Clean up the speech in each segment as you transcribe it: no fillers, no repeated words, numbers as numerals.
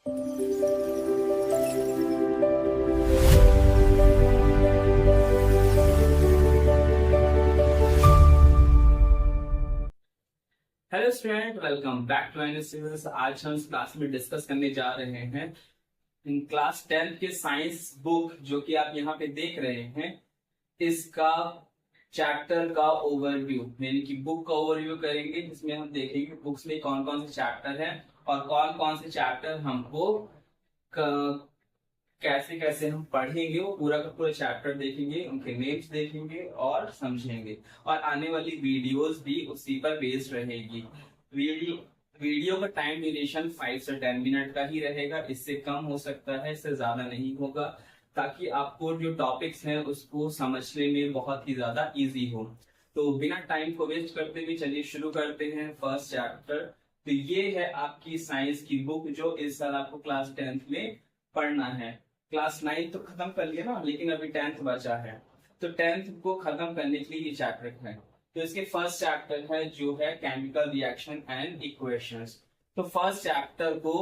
Hello student, welcome back to NSS. आज हम इस क्लास में डिस्कस करने जा रहे हैं इन क्लास 10 के साइंस बुक जो कि आप यहाँ पे देख रहे हैं, इसका चैप्टर का ओवरव्यू, यानी कि बुक का ओवरव्यू करेंगे, जिसमें हम देखेंगे बुक्स में कौन कौन से चैप्टर हैं और कौन कौन से चैप्टर हमको कैसे कैसे हम पढ़ेंगे। वो पूरा का पूरा चैप्टर देखेंगे, उनके नेम्स देखेंगे और समझेंगे। और आने वाली वीडियोस भी उसी पर बेस्ड रहेगी। वीडियो का टाइम ड्यूरेशन 5 से 10 मिनट का ही रहेगा, इससे कम हो सकता है, इससे ज्यादा नहीं होगा, ताकि आपको जो टॉपिक्स हैं उसको समझने में बहुत ही ज्यादा इजी हो। तो बिना टाइम को वेस्ट करते हुए चलिए शुरू करते हैं फर्स्ट चैप्टर। तो ये है आपकी साइंस की बुक जो इस साल आपको क्लास 10th में पढ़ना है। क्लास 9 तो खत्म कर लिया ना, लेकिन अभी 10th बचा है। तो 10th को खत्म करने के लिए ये चैप्टर है। तो इसके फर्स्ट चैप्टर है जो है केमिकल रिएक्शन एंड इक्वेशंस। तो फर्स्ट चैप्टर को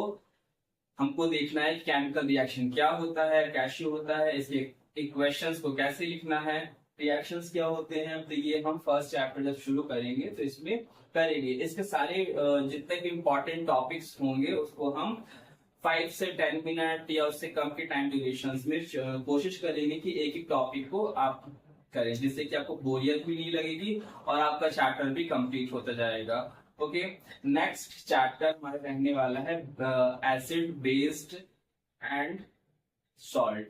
हमको देखना है केमिकल रिएक्शन क्या होता है, कैसे होता है, इसके इक्वेशंस को कैसे लिखना है, रिएक्शंस क्या होते हैं। तो ये हम फर्स्ट चैप्टर जब शुरू करेंगे तो इसमें करेंगे। इसके सारे जितने भी इंपॉर्टेंट टॉपिक्स होंगे उसको हम 5 से 10 मिनट या उससे कम के टाइम ड्यूरेशन में कोशिश करेंगे कि एक एक टॉपिक को आप करें, जिससे कि आपको बोरियत भी नहीं लगेगी और आपका चैप्टर भी कंप्लीट होता जाएगा। ओके, नेक्स्ट चैप्टर हमारा रहने वाला है acid based and salt.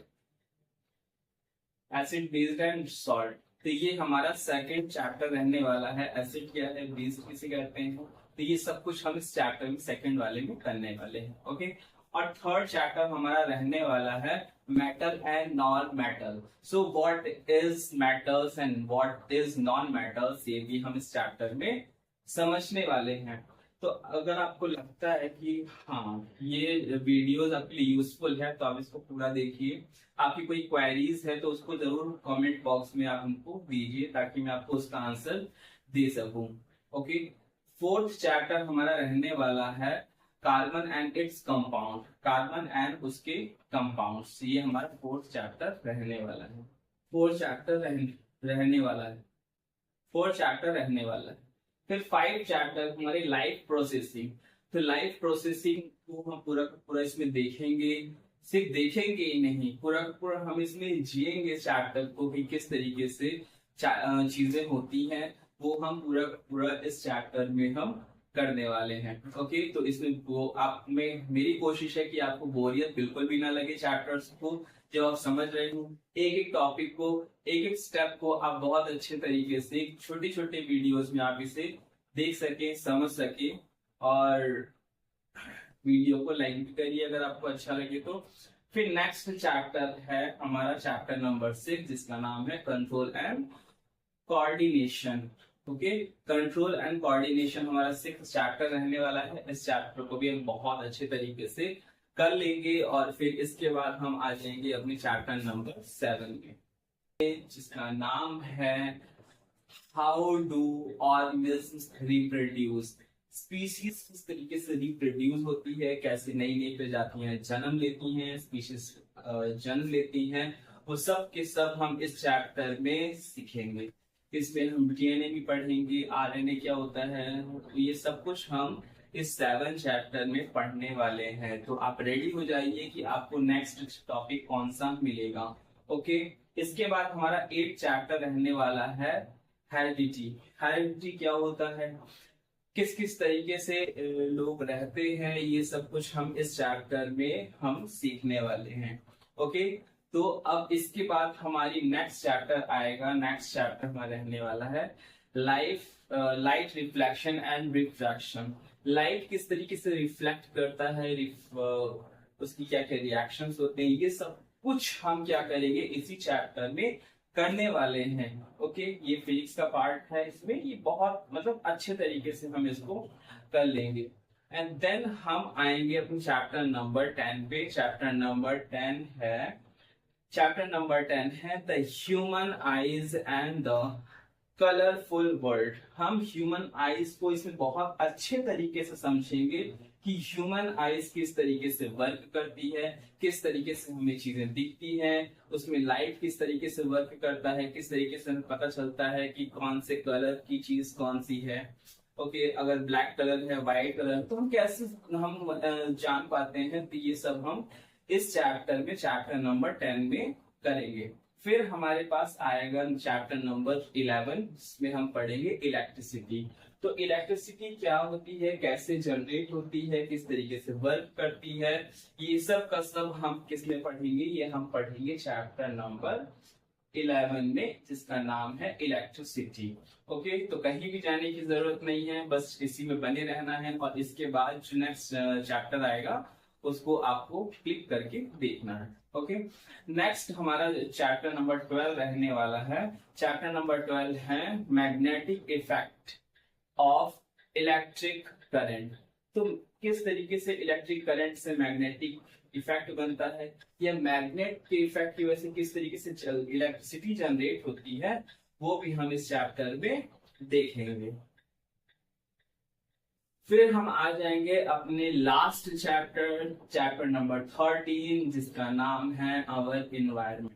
Acid based and salt, तो ये हमारा सेकंड चैप्टर रहने वाला है। एसिड क्या है, बेस किसे कहते हैं, तो ये सब कुछ हम इस चैप्टर में सेकंड वाले में करने वाले हैं। ओके, और थर्ड चैप्टर हमारा रहने वाला है metal and non metal. So what is metals and what is non metals, ये भी हम इस चैप्टर में समझने वाले हैं। तो अगर आपको लगता है कि हाँ ये वीडियोस आपके लिए यूजफुल है तो आप इसको पूरा देखिए। आपकी कोई क्वेरीज है तो उसको जरूर कमेंट बॉक्स में आप हमको दीजिए, ताकि मैं आपको उसका आंसर दे सकूं। ओके, फोर्थ चैप्टर हमारा रहने वाला है carbon and its compound. Carbon and उसके कंपाउंड्स, ये हमारा फोर्थ चैप्टर रहने वाला है। फोर्थ चैप्टर रहने वाला है। फोर्थ चैप्टर रहने वाला है। फिर 5 चैप्टर हमारी लाइफ प्रोसेसिंग। तो लाइफ प्रोसेसिंग को हम पूरा पूरा इसमें देखेंगे। सिर्फ देखेंगे ही नहीं, पूरा पूरा हम इसमें जिएंगे चैप्टर को कि किस तरीके से चीजें होती हैं, वो हम पूरा पूरा इस चैप्टर में हम करने वाले हैं। ओके, तो इसमें वो आप में मेरी कोशिश है कि आपको बोरियत बिल्कुल भी ना लगे चैप्टर्स को जब आप समझ रहे हो। एक एक टॉपिक को, एक एक स्टेप को आप बहुत अच्छे तरीके से छोटे छोटे वीडियोस में आप इसे देख सके, समझ सके। और वीडियो को लाइक भी करिए अगर आपको अच्छा लगे तो। फिर नेक्स्ट चैप्टर है हमारा चैप्टर नंबर 6, जिसका नाम है control and coordination. Okay, control and coordination हमारा 6th चैप्टर रहने वाला है। इस चैप्टर को भी हम बहुत अच्छे तरीके से कर लेंगे और फिर इसके बाद हम आ जाएंगे अपने चैप्टर नंबर 7 में, जिसका नाम है how do organisms reproduce. Species किस तरीके से रिप्रोड्यूस होती है, कैसे नई नई प्रजातियां जन्म लेती हैं, स्पीशीज जन्म लेती हैं, वो सब के सब हम इस चैप्टर में सीखेंगे। इसमें हम डीएनए भी पढ़ेंगे, आरएनए क्या होता है, ये सब कुछ हम इस 7 चैप्टर में पढ़ने वाले हैं। तो आप रेडी हो जाइए कि आपको नेक्स्ट टॉपिक कौन सा मिलेगा। ओके, इसके बाद हमारा 8 चैप्टर रहने वाला है हेरिडिटी। हेरिडिटी क्या होता है, किस किस तरीके से लोग रहते हैं, ये सब कुछ हम इस चैप्टर में हम सीखने वाले हैं। ओके, तो अब इसके बाद हमारी नेक्स्ट चैप्टर आएगा। नेक्स्ट चैप्टर हमारा रहने वाला है light reflection and refraction. Light किस तरीके से रिफ्लेक्ट करता है, उसकी क्या क्या रिएक्शंस होते हैं, ये सब कुछ हम क्या करेंगे इसी चैप्टर में करने वाले हैं। ओके, ये फिजिक्स का पार्ट है, इसमें ये बहुत मतलब अच्छे तरीके से हम इसको कर लेंगे। एंड देन हम आएंगे अपने चैप्टर नंबर 10 पे। चैप्टर नंबर 10 है the human eyes and the colourful world. हम ह्यूमन आईज को इसमें बहुत अच्छे तरीके से समझेंगे कि ह्यूमन आईज किस तरीके से वर्क करती है, किस तरीके से हमें चीजें दिखती हैं, उसमें लाइट किस तरीके से वर्क करता है, किस तरीके से हमें पता चलता है कि कौन से कलर की चीज कौन सी है। ओके, अगर ब्लैक कलर है, व्हाइट कलर, तो हम कैसे जान पाते हैं, तो ये सब हम इस चैप्टर में, चैप्टर नंबर 10 में करेंगे। फिर हमारे पास आएगा चैप्टर नंबर 11, जिसमें हम पढ़ेंगे इलेक्ट्रिसिटी। तो इलेक्ट्रिसिटी क्या होती है, कैसे जनरेट होती है, किस तरीके से वर्क करती है, ये सब का सब हम किस में पढ़ेंगे, ये हम पढ़ेंगे चैप्टर नंबर 11 में, जिसका नाम है इलेक्ट्रिसिटी। ओके, तो कहीं भी जाने की जरूरत नहीं है, बस इसी में बने रहना है, और इसके बाद जो नेक्स्ट चैप्टर आएगा उसको आपको क्लिक करके देखना है। ओके, नेक्स्ट हमारा चैप्टर नंबर 12 रहने वाला है। चैप्टर नंबर 12 है magnetic effect of electric current. तो किस तरीके से इलेक्ट्रिक करंट से मैग्नेटिक इफेक्ट बनता है, या मैग्नेट के इफेक्ट की वजह से किस तरीके से इलेक्ट्रिसिटी जनरेट होती है, वो भी हम इस चैप्टर में देखेंगे। फिर हम आ जाएंगे अपने लास्ट चैप्टर, चैप्टर नंबर 13, जिसका नाम है आवर इन्वायरमेंट।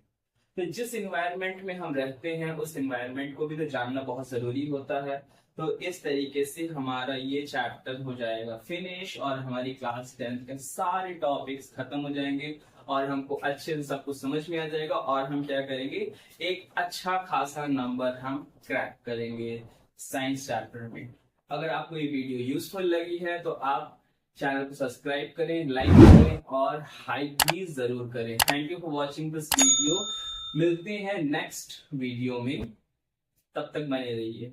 तो जिस इन्वायरमेंट में हम रहते हैं, उस इन्वायरमेंट को भी तो जानना बहुत जरूरी होता है। तो इस तरीके से हमारा ये चैप्टर हो जाएगा फिनिश, और हमारी क्लास 10 के सारे टॉपिक्स खत्म हो जाएंगे, और हमको अच्छे से सब कुछ समझ में आ जाएगा, और हम क्या करेंगे, एक अच्छा खासा नंबर हम क्रैक करेंगे साइंस चैप्टर में। अगर आपको ये वीडियो यूजफुल लगी है तो आप चैनल को सब्सक्राइब करें, लाइक करें और हाइप भी जरूर करें। Thank you for watching this video. मिलते हैं नेक्स्ट वीडियो में, तब तक बने रहिए।